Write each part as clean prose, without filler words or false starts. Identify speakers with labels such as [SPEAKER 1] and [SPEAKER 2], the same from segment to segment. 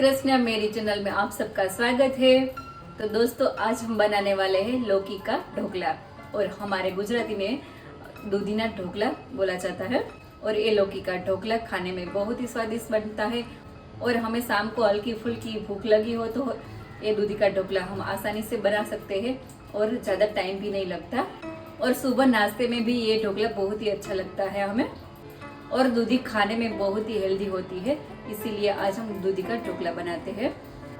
[SPEAKER 1] कृष्ण, मेरी चैनल में आप सबका स्वागत है। तो दोस्तों, आज हम बनाने वाले हैं लौकी का ढोकला और हमारे गुजराती में दूधीना ढोकला बोला जाता है। और ये लौकी का ढोकला खाने में बहुत ही स्वादिष्ट बनता है और हमें शाम को हल्की फुल्की भूख लगी हो तो ये दूधी का ढोकला हम आसानी से बना सकते हैं और ज़्यादा टाइम भी नहीं लगता। और सुबह नाश्ते में भी ये ढोकला बहुत ही अच्छा लगता है हमें। और दूधी खाने में बहुत ही हेल्दी होती है, इसीलिए आज हम दूधी का ढोकला बनाते हैं।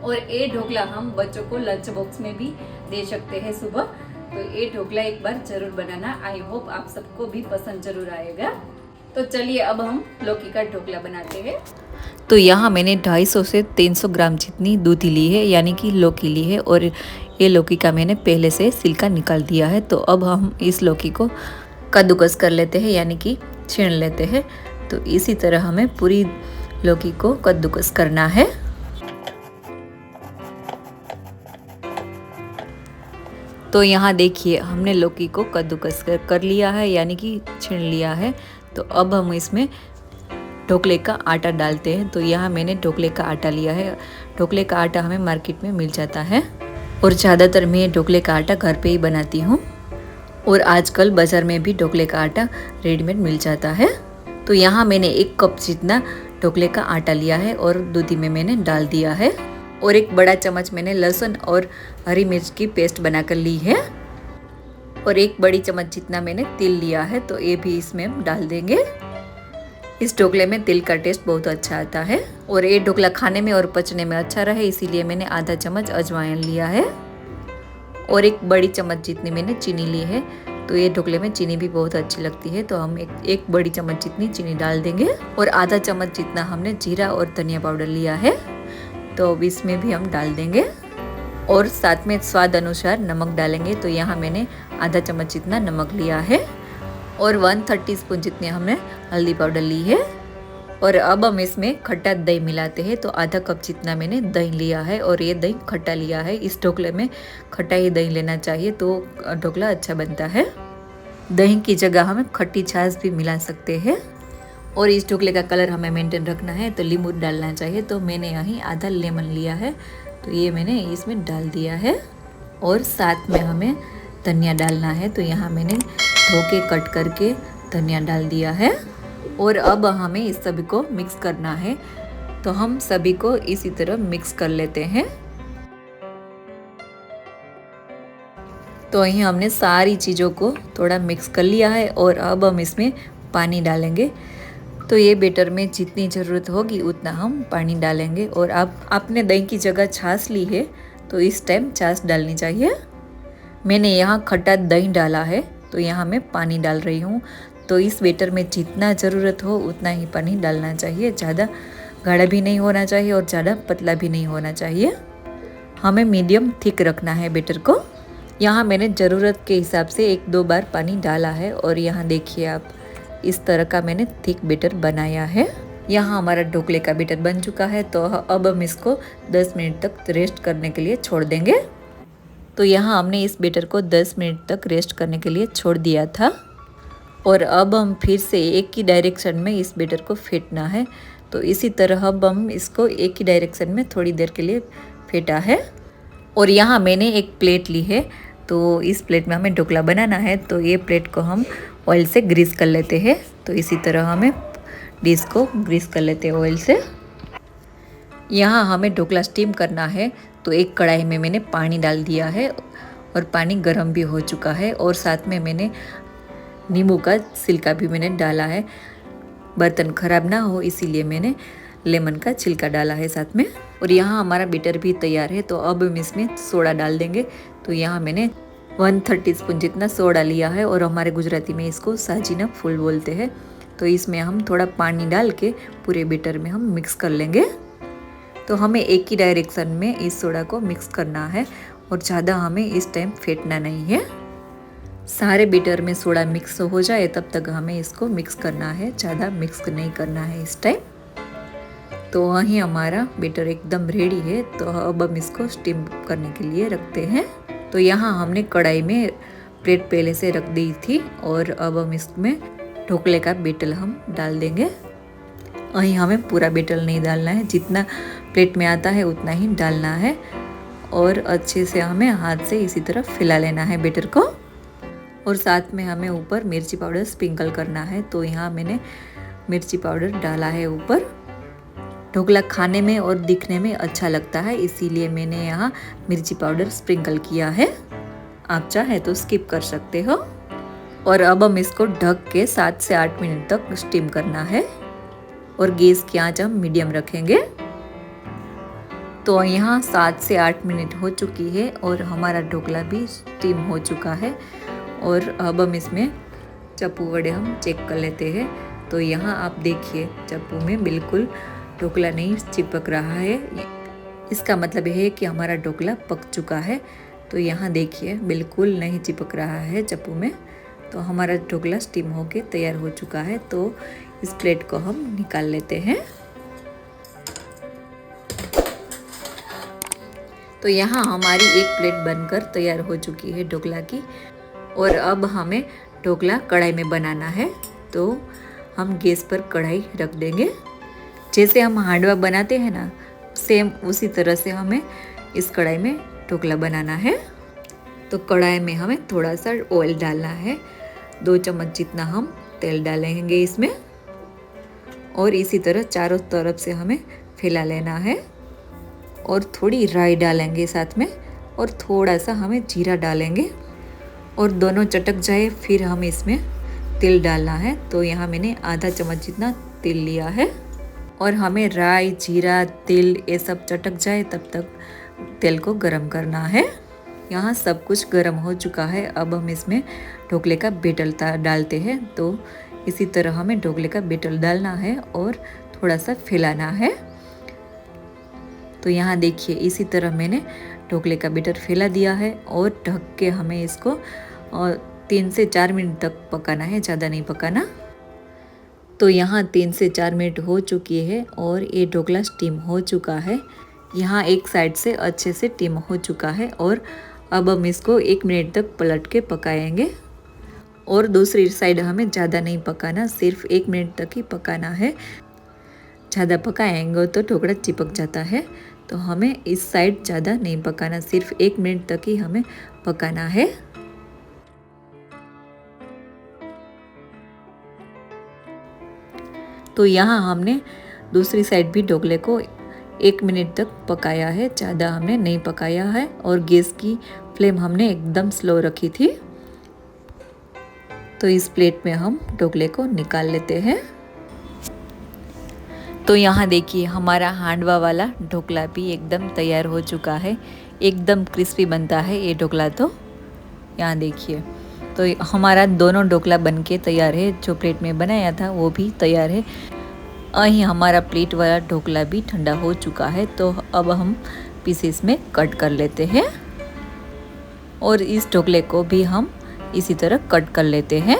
[SPEAKER 1] और ये ढोकला हम बच्चों को लंच बॉक्स में भी दे सकते हैं सुबह। तो ये ढोकला एक बार जरूर बनाना, आई होप आप सबको भी पसंद जरूर आएगा। तो चलिए अब हम लौकी का ढोकला बनाते हैं।
[SPEAKER 2] तो यहाँ मैंने 250 से 300 ग्राम जितनी दूधी ली है, यानी कि लौकी ली है। और ये लौकी का मैंने पहले से छिलका निकाल दिया है। तो अब हम इस लौकी को कद्दूकस कर लेते हैं, यानी कि छीन लेते हैं। तो इसी तरह हमें पूरी लौकी को कद्दूकस करना है। तो यहाँ देखिए, हमने लौकी को कद्दूकस कर लिया है, यानी कि छीन लिया है। तो अब हम इसमें ढोकले का आटा डालते हैं। तो यहाँ मैंने ढोकले का आटा लिया है। ढोकले का आटा हमें मार्केट में मिल जाता है और ज़्यादातर मैं ढोकले का आटा घर पे ही बनाती हूँ। और आजकल बाज़ार में भी ढोकले का आटा रेडीमेड मिल जाता है। तो यहाँ मैंने 1 कप जितना ढोकले का आटा लिया है और दूधी में मैंने डाल दिया है। और 1 बड़ा चम्मच मैंने लहसुन और हरी मिर्च की पेस्ट बनाकर ली है। और 1 बड़ी चम्मच जितना मैंने तिल लिया है, तो ये भी इसमें हम डाल देंगे। इस ढोकले में तिल का टेस्ट बहुत अच्छा आता है और ये ढोकला खाने में और पचने में अच्छा रहे, इसीलिए मैंने आधा चम्मच अजवाइन लिया है। और 1 बड़ी चम्मच जितनी मैंने चीनी ली है। तो ये ढोकले में चीनी भी बहुत अच्छी लगती है, तो हम एक बड़ी चम्मच जितनी चीनी डाल देंगे। और आधा चम्मच जितना हमने जीरा और धनिया पाउडर लिया है, तो अब इसमें भी हम डाल देंगे। और साथ में स्वाद अनुसार नमक डालेंगे। तो यहाँ मैंने आधा चम्मच जितना नमक लिया है और 1/3 टीस्पून जितनी हमने हल्दी पाउडर ली है। और अब हम इसमें खट्टा दही मिलाते हैं। तो आधा कप जितना मैंने दही लिया है और ये दही खट्टा लिया है। इस ढोकले में खट्टा ही दही लेना चाहिए, तो ढोकला अच्छा बनता है। दही की जगह हम खट्टी छाछ भी मिला सकते हैं। और इस ढोकले का कलर हमें मेंटेन रखना है, तो नींबू डालना चाहिए। तो मैंने यहाँ आधा लेमन लिया है, तो ये मैंने इसमें डाल दिया है। और साथ में हमें धनिया डालना है। तो यहाँ मैंने धो के कट करके धनिया डाल दिया है। और अब हमें इस सभी को मिक्स करना है। तो हम सभी को इसी तरह मिक्स कर लेते हैं। तो यहीं हमने सारी चीज़ों को थोड़ा मिक्स कर लिया है और अब हम इसमें पानी डालेंगे। तो ये बैटर में जितनी ज़रूरत होगी उतना हम पानी डालेंगे। और आपने दही की जगह छाछ ली है, तो इस टाइम छाछ डालनी चाहिए। मैंने यहाँ खट्टा दही डाला है, तो यहाँ मैं पानी डाल रही हूँ। तो इस बैटर में जितना ज़रूरत हो उतना ही पानी डालना चाहिए। ज़्यादा गाढ़ा भी नहीं होना चाहिए और ज़्यादा पतला भी नहीं होना चाहिए। हमें मीडियम थिक रखना है बैटर को। यहाँ मैंने ज़रूरत के हिसाब से 1-2 बार पानी डाला है। और यहाँ देखिए आप, इस तरह का मैंने थिक बैटर बनाया है। यहाँ हमारा ढोकले का बैटर बन चुका है। तो अब हम इसको 10 मिनट तक रेस्ट करने के लिए छोड़ देंगे। तो यहाँ हमने इस बैटर को 10 मिनट तक रेस्ट करने के लिए छोड़ दिया था। और अब हम फिर से एक ही डायरेक्शन में इस बैटर को फेंटना है। तो इसी तरह अब हम इसको एक ही डायरेक्शन में थोड़ी देर के लिए फेंटा है। और यहाँ मैंने एक प्लेट ली है, तो इस प्लेट में हमें ढोकला बनाना है। तो ये प्लेट को हम ऑयल से ग्रीस कर लेते हैं। तो इसी तरह हमें डिश को ग्रीस कर लेते हैं ऑयल से। यहाँ हमें ढोकला स्टीम करना है। तो एक कढ़ाई में मैंने पानी डाल दिया है और पानी गर्म भी हो चुका है। और साथ में मैंने नींबू का छिलका भी मैंने डाला है। बर्तन खराब ना हो इसीलिए मैंने लेमन का छिलका डाला है साथ में। और यहाँ हमारा बैटर भी तैयार है। तो अब हम इसमें सोडा डाल देंगे। तो यहाँ मैंने 1/3 टीस्पून जितना सोडा लिया है और हमारे गुजराती में इसको साजीना फूल बोलते हैं। तो इसमें हम थोड़ा पानी डाल के पूरे बैटर में हम मिक्स कर लेंगे। तो हमें एक ही डायरेक्शन में इस सोडा को मिक्स करना है और ज़्यादा हमें इस टाइम फेंटना नहीं है। सारे बैटर में सोडा मिक्स हो जाए तब तक हमें इसको मिक्स करना है, ज़्यादा मिक्स नहीं करना है इस टाइम। तो वहीं हमारा बैटर एकदम रेडी है। तो अब हम इसको स्टीम करने के लिए रखते हैं। तो यहाँ हमने कढ़ाई में प्लेट पहले से रख दी थी और अब हम इसमें ढोकले का बैटर हम डाल देंगे। અહીં हमें पूरा बेटर नहीं डालना है, जितना प्लेट में आता है उतना ही डालना है और अच्छे से हमें हाथ से इसी तरह फैला लेना है बेटर को। और साथ में हमें ऊपर मिर्ची पाउडर स्प्रिंकल करना है। तो यहाँ मैंने मिर्ची पाउडर डाला है ऊपर। ढोकला खाने में और दिखने में अच्छा लगता है, इसीलिए मैंने यहाँ मिर्ची पाउडर स्प्रिंकल किया है। आप चाहे तो स्किप कर सकते हो। और अब हम इसको ढक के 7 से 8 मिनट तक स्टीम करना है और गैस की आंच हम मीडियम रखेंगे। तो यहाँ 7 से 8 मिनट हो चुकी है और हमारा ढोकला भी स्टीम हो चुका है। और अब हम इसमें चप्पू वड़े हम चेक कर लेते हैं। तो यहाँ आप देखिए चप्पू में बिल्कुल ढोकला नहीं चिपक रहा है, इसका मतलब है कि हमारा ढोकला पक चुका है। तो यहाँ देखिए बिल्कुल नहीं चिपक रहा है चप्पू में। तो हमारा ढोकला स्टीम होके तैयार हो चुका है। तो इस प्लेट को हम निकाल लेते हैं। तो यहाँ हमारी एक प्लेट बनकर तैयार हो चुकी है ढोकला की। और अब हमें ढोकला कढ़ाई में बनाना है। तो हम गैस पर कढ़ाई रख देंगे। जैसे हम हांडवा बनाते हैं ना, सेम उसी तरह से हमें इस कढ़ाई में ढोकला बनाना है। तो कढ़ाई में हमें थोड़ा सा ऑयल डालना है, 2 चम्मच जितना हम तेल डालेंगे इसमें। और इसी तरह चारों तरफ से हमें फैला लेना है। और थोड़ी राई डालेंगे साथ में, और थोड़ा सा हमें जीरा डालेंगे। और दोनों चटक जाए फिर हम इसमें तिल डालना है। तो यहाँ मैंने आधा चम्मच जितना तिल लिया है। और हमें राई, जीरा, तिल ये सब चटक जाए तब तक तेल को गरम करना है। यहाँ सब कुछ गरम हो चुका है। अब हम इसमें ढोकले का बेटर डालते हैं। तो इसी तरह हमें ढोकले का बेटर डालना है और थोड़ा सा फैलाना है। तो यहाँ देखिए इसी तरह मैंने ढोकले का बेटर फैला दिया है। और ढक के हमें इसको 3 से 4 मिनट तक पकाना है, ज़्यादा नहीं पकाना। तो यहाँ 3 से 4 मिनट हो चुकी है और ये ढोकला स्टीम हो चुका है। यहाँ एक साइड से अच्छे से स्टीम हो चुका है। और अब हम इसको 1 मिनट तक पलट के पकाएंगे। और दूसरी साइड हमें ज़्यादा नहीं पकाना, सिर्फ 1 मिनट तक ही पकाना है। ज़्यादा पकाएंगे तो ढोकला चिपक जाता है। तो हमें इस साइड ज़्यादा नहीं पकाना, सिर्फ 1 मिनट तक ही हमें पकाना है। तो यहाँ हमने दूसरी साइड भी ढोकले को 1 मिनट तक पकाया है, ज़्यादा हमने नहीं पकाया है। और गैस की फ्लेम हमने एकदम स्लो रखी थी। तो इस प्लेट में हम ढोकले को निकाल लेते हैं। तो यहाँ देखिए हमारा हांडवा वाला ढोकला भी एकदम तैयार हो चुका है। एकदम क्रिस्पी बनता है ये ढोकला। तो यहाँ देखिए, तो हमारा दोनों ढोकला बनके तैयार है। जो प्लेट में बनाया था वो भी तैयार है। અહીં हमारा प्लेट वाला ढोकला भी ठंडा हो चुका है। तो अब हम पीसेस में कट कर लेते हैं। और इस ढोकले को भी हम इसी तरह कट कर लेते हैं।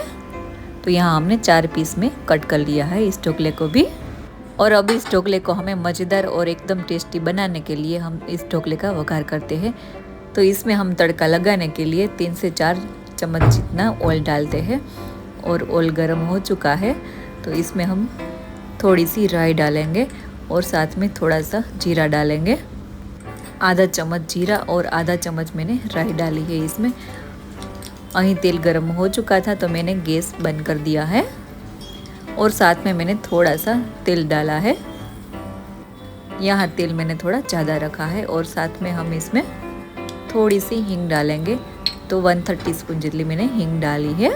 [SPEAKER 2] तो यहाँ हमने 4 पीस में कट कर लिया है इस ढोकले को भी। और अब इस ढोकले को हमें मज़ेदार और एकदम टेस्टी बनाने के लिए हम इस ढोकले का वघार करते हैं। तो इसमें हम तड़का लगाने के लिए 3 से 4 चम्मच जितना ऑयल डालते हैं। और ऑयल गर्म हो चुका है तो इसमें हम थोड़ी सी राई डालेंगे और साथ में थोड़ा सा जीरा डालेंगे। आधा चम्मच जीरा और आधा चम्मच मैंने राई डाली है इसमें। અહીં तेल गर्म हो चुका था तो मैंने गैस बंद कर दिया है। और साथ में मैंने थोड़ा सा तेल डाला है। यहाँ तेल मैंने थोड़ा ज़्यादा रखा है। और साथ में हम इसमें थोड़ी सी हींग डालेंगे। तो 1/3 टीस्पून जितनी मैंने हींग डाली है।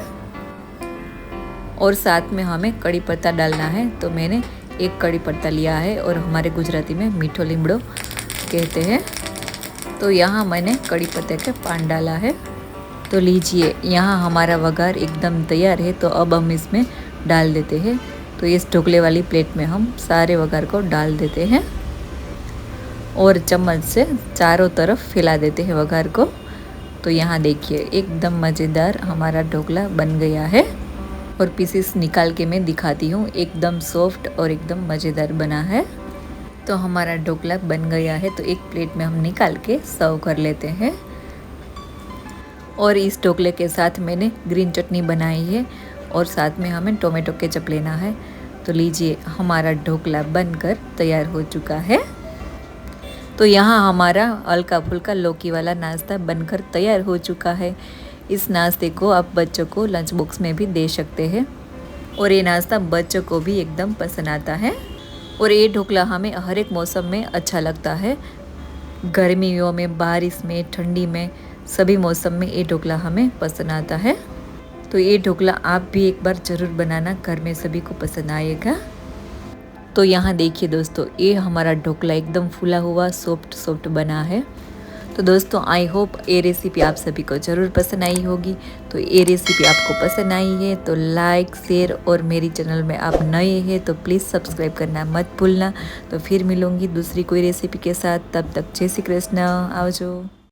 [SPEAKER 2] और साथ में हमें कड़ी पत्ता डालना है। तो मैंने 1 कड़ी पत्ता लिया है और हमारे गुजराती में मीठो लीमड़ो कहते हैं। तो यहाँ मैंने कड़ी पत्ते के पान डाला है। तो लीजिए यहाँ हमारा वघार एकदम तैयार है। तो अब हम इसमें डाल देते हैं। तो इस ढोकले वाली प्लेट में हम सारे वघार को डाल देते हैं और चम्मच से चारों तरफ फैला देते हैं वघार को। तो यहाँ देखिए एकदम मज़ेदार हमारा ढोकला बन गया है। और पीसेस निकाल के मैं दिखाती हूँ, एकदम सॉफ्ट और एकदम मज़ेदार बना है। तो हमारा ढोकला बन गया है। तो एक प्लेट में हम निकाल के सर्व कर लेते हैं। और इस ढोकले के साथ मैंने ग्रीन चटनी बनाई है और साथ में हमें टोमेटो केचप लेना है। तो लीजिए हमारा ढोकला बनकर तैयार हो चुका है। तो यहाँ हमारा हल्का फुल्का लौकी वाला नाश्ता बनकर तैयार हो चुका है। इस नाश्ते को आप बच्चों को लंच बॉक्स में भी दे सकते हैं और ये नाश्ता बच्चों को भी एकदम पसंद आता है। और ये ढोकला हमें हर एक मौसम में अच्छा लगता है, गर्मियों में, बारिश में, ठंडी में, सभी मौसम में ये ढोकला हमें पसंद आता है। तो ये ढोकला आप भी एक बार ज़रूर बनाना, घर में सभी को पसंद आएगा। तो यहाँ देखिए दोस्तों, ये हमारा ढोकला एकदम फूला हुआ सॉफ्ट बना है। तो दोस्तों आई होप ये रेसिपी आप सभी को ज़रूर पसंद आई होगी। तो ये रेसिपी आपको पसंद आई है तो लाइक, शेयर और मेरी चैनल में आप नए हैं तो प्लीज़ सब्सक्राइब करना मत भूलना। तो फिर मिलूँगी दूसरी कोई रेसिपी के साथ, तब तक जय श्री कृष्ण, आवजो।